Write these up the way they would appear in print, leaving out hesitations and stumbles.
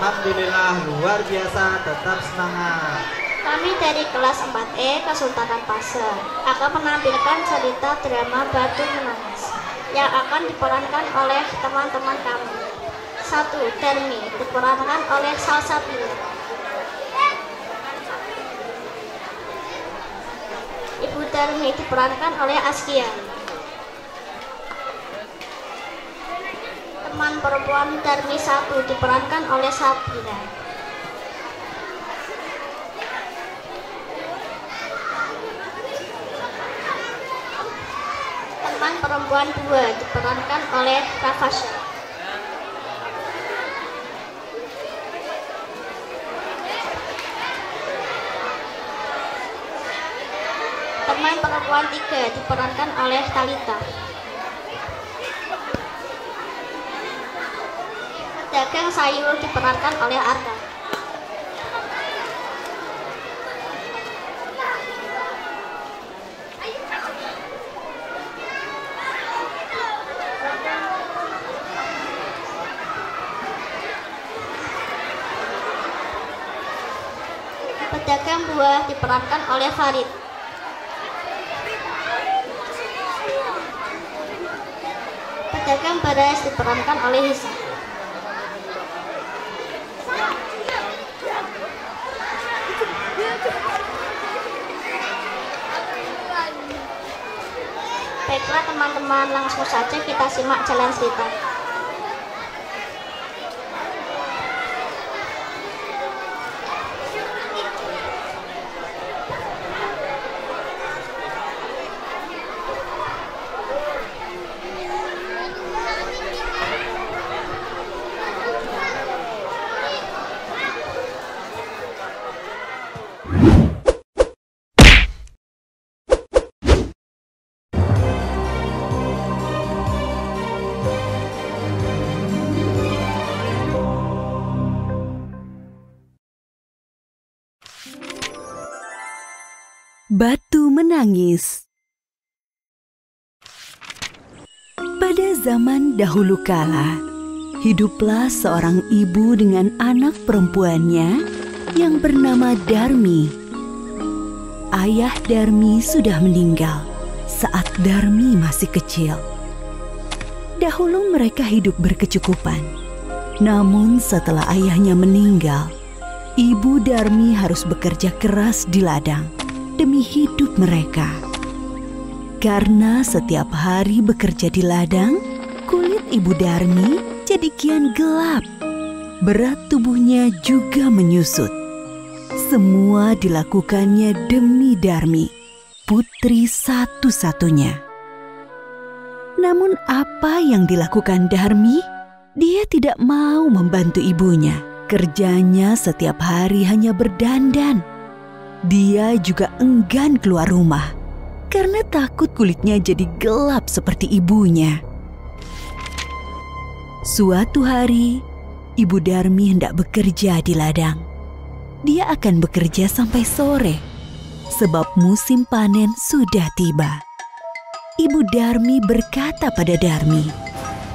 Alhamdulillah, luar biasa, tetap semangat. Kami dari kelas 4E Kesultanan Pasir akan menampilkan cerita drama Batu Menangis yang akan diperankan oleh teman-teman kami. 1. Darmi diperankan oleh Salsabila. Ibu Darmi diperankan oleh Askia. Teman perempuan Darmi 1 diperankan oleh Sabira. Teman perempuan 2 diperankan oleh Rafasya. Teman perempuan 3 diperankan oleh Talita. Pedagang sayur diperankan oleh Arka. Pedagang buah diperankan oleh Farid. Pedagang beras diperankan oleh Hisa. Baiklah teman-teman, langsung saja kita simak jalan cerita. Batu Menangis. Pada zaman dahulu kala, hiduplah seorang ibu dengan anak perempuannya yang bernama Darmi. Ayah Darmi sudah meninggal saat Darmi masih kecil. Dahulu mereka hidup berkecukupan. Namun setelah ayahnya meninggal, ibu Darmi harus bekerja keras di ladang demi hidup mereka. Karena setiap hari bekerja di ladang, kulit ibu Darmi jadi kian gelap. Berat tubuhnya juga menyusut. Semua dilakukannya demi Darmi, putri satu-satunya. Namun apa yang dilakukan Darmi? Dia tidak mau membantu ibunya. Kerjanya setiap hari hanya berdandan. Dia juga enggan keluar rumah karena takut kulitnya jadi gelap seperti ibunya. Suatu hari, ibu Darmi hendak bekerja di ladang. Dia akan bekerja sampai sore sebab musim panen sudah tiba. Ibu Darmi berkata pada Darmi,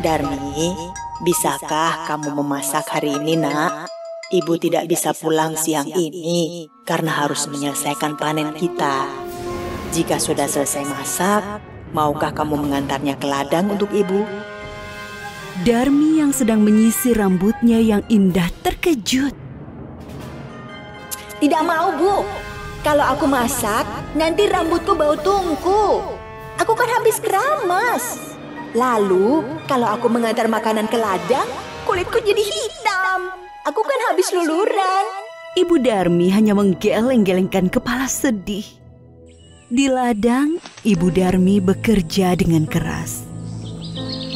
"Darmi, bisakah kamu memasak hari ini, Nak? Ibu tidak bisa pulang siang ini karena harus menyelesaikan panen kita. Jika sudah selesai masak, maukah kamu mengantarnya ke ladang untuk ibu?" Darmi yang sedang menyisir rambutnya yang indah terkejut. "Tidak mau, Bu. Kalau aku masak, nanti rambutku bau tungku. Aku kan habis keramas. Lalu, kalau aku mengantar makanan ke ladang, kulitku jadi hitam. Aku kan habis luluran." Ibu Darmi hanya menggeleng-gelengkan kepala sedih. Di ladang, Ibu Darmi bekerja dengan keras.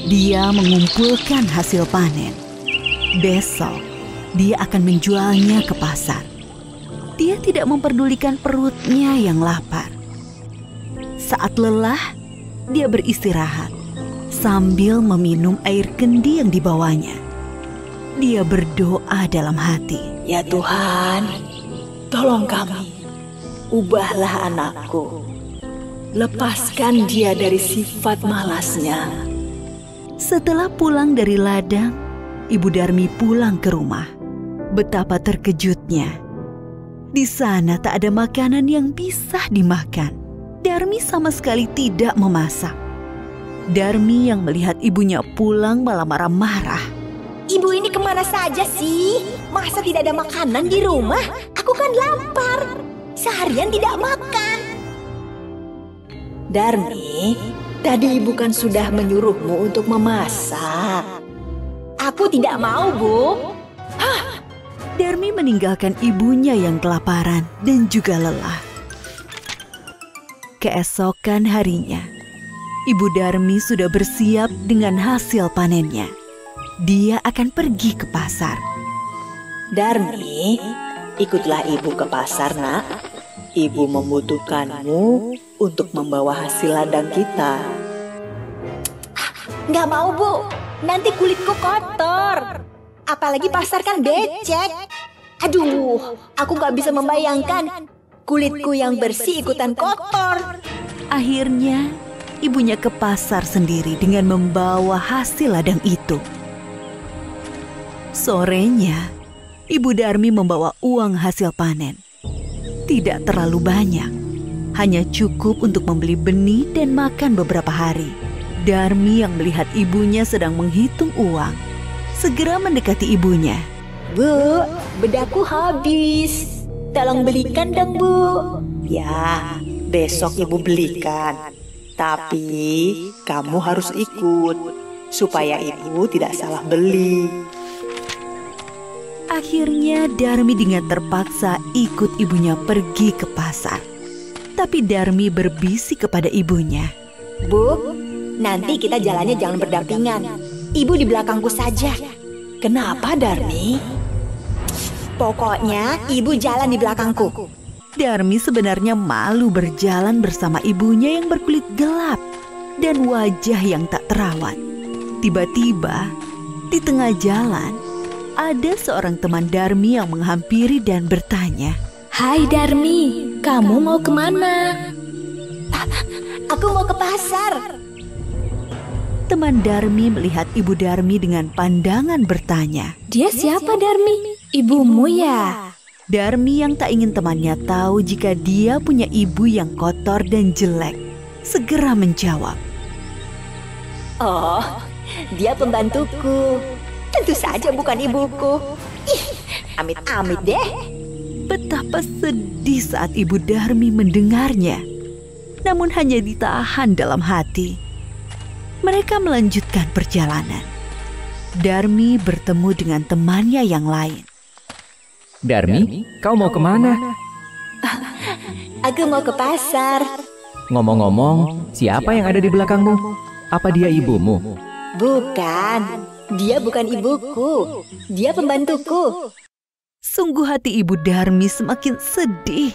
Dia mengumpulkan hasil panen. Besok, dia akan menjualnya ke pasar. Dia tidak memperdulikan perutnya yang lapar. Saat lelah, dia beristirahat sambil meminum air kendi yang dibawanya. Dia berdoa dalam hati, "Ya Tuhan, tolong kami. Ubahlah anakku. Lepaskan dia dari sifat malasnya." Setelah pulang dari ladang, Ibu Darmi pulang ke rumah. Betapa terkejutnya. Di sana tak ada makanan yang bisa dimakan. Darmi sama sekali tidak memasak. Darmi yang melihat ibunya pulang malah marah-marah. Ibu ini kemana saja sih? Masa tidak ada makanan di rumah? Aku kan lapar. Seharian tidak makan. Darmi, tadi ibu kan sudah menyuruhmu untuk memasak. Aku tidak mau, Bu. Darmi meninggalkan ibunya yang kelaparan dan juga lelah. Keesokan harinya, Ibu Darmi sudah bersiap dengan hasil panennya. Dia akan pergi ke pasar. Darmi, ikutlah ibu ke pasar, Nak. Ibu membutuhkanmu untuk membawa hasil ladang kita. Nggak mau, Bu. Nanti kulitku kotor. Apalagi pasar kan becek. Aduh, aku nggak bisa membayangkan kulitku yang bersih ikutan kotor. Akhirnya, ibunya ke pasar sendiri dengan membawa hasil ladang itu. Sorenya, Ibu Darmi membawa uang hasil panen. Tidak terlalu banyak, hanya cukup untuk membeli benih dan makan beberapa hari. Darmi yang melihat ibunya sedang menghitung uang, segera mendekati ibunya. Bu, bedaku habis. Tolong belikan dong, Bu. Ya, besok ibu belikan. Tapi kamu harus ikut supaya ibu tidak salah beli. Akhirnya Darmi dengan terpaksa ikut ibunya pergi ke pasar. Tapi Darmi berbisik kepada ibunya. Bu, nanti kita jalannya jangan berdampingan. Ibu di belakangku saja. Kenapa, Darmi? Pokoknya ibu jalan di belakangku. Darmi sebenarnya malu berjalan bersama ibunya yang berkulit gelap dan wajah yang tak terawat. Tiba-tiba, di tengah jalan, ada seorang teman Darmi yang menghampiri dan bertanya. Hai Darmi, kamu mau kemana? Aku mau ke pasar. Teman Darmi melihat Ibu Darmi dengan pandangan bertanya. Dia siapa Darmi? Ibumu ya? Darmi yang tak ingin temannya tahu jika dia punya ibu yang kotor dan jelek, segera menjawab. Oh, dia pembantuku. Tentu saja bukan ibuku. Ih, amit-amit deh. Betapa sedih saat Ibu Darmi mendengarnya. Namun hanya ditahan dalam hati. Mereka melanjutkan perjalanan. Darmi bertemu dengan temannya yang lain. Darmi, kau mau kemana? Aku mau ke pasar. Ngomong-ngomong, siapa yang ada di belakangmu? Apa dia ibumu? Bukan, dia bukan ibuku. Dia pembantuku. Sungguh hati Ibu Darmi semakin sedih.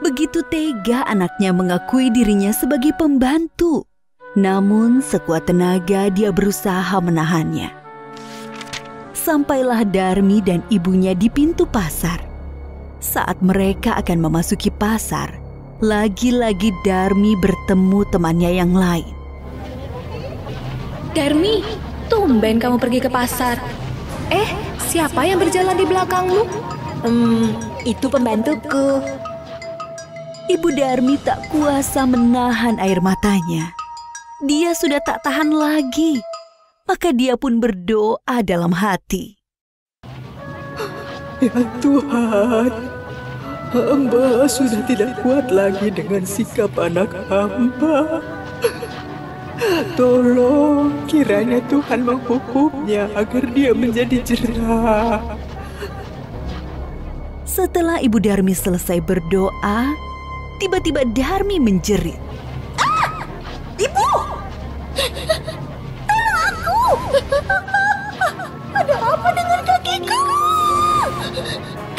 Begitu tega anaknya mengakui dirinya sebagai pembantu. Namun sekuat tenaga dia berusaha menahannya. Sampailah Darmi dan ibunya di pintu pasar. Saat mereka akan memasuki pasar, lagi-lagi Darmi bertemu temannya yang lain. Darmi, tumben kamu pergi ke pasar. Siapa yang berjalan di belakangmu? Itu pembantuku. Ibu Darmi tak kuasa menahan air matanya. Dia sudah tak tahan lagi. Maka dia pun berdoa dalam hati. Ya Tuhan, hamba sudah tidak kuat lagi dengan sikap anak hamba. Tolong kiranya Tuhan menghukumnya agar dia menjadi jera. Setelah Ibu Darmi selesai berdoa, tiba-tiba Darmi menjerit. Ibu! Tolong aku! Ada apa dengan kakiku?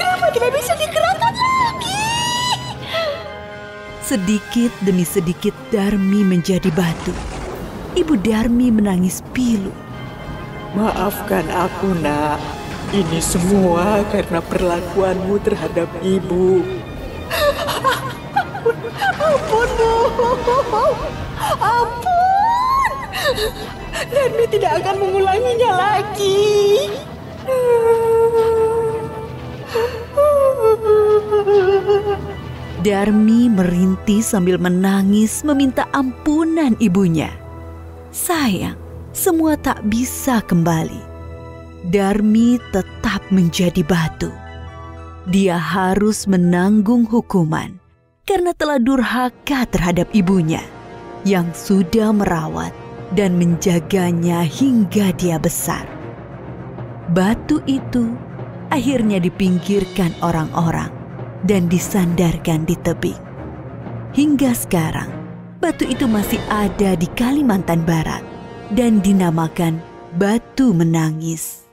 Kenapa tidak bisa digerakkan lagi? Sedikit demi sedikit Darmi menjadi batu. Ibu Darmi menangis pilu. Maafkan aku, Nak. Ini semua karena perlakuanmu terhadap ibu. Ampun, Bu. Ampun. Darmi tidak akan mengulanginya lagi. Darmi merintih sambil menangis meminta ampunan ibunya. Sayang, semua tak bisa kembali. Darmi tetap menjadi batu. Dia harus menanggung hukuman karena telah durhaka terhadap ibunya yang sudah merawat dan menjaganya hingga dia besar. Batu itu akhirnya dipinggirkan orang-orang dan disandarkan di tebing. Hingga sekarang, batu itu masih ada di Kalimantan Barat dan dinamakan Batu Menangis.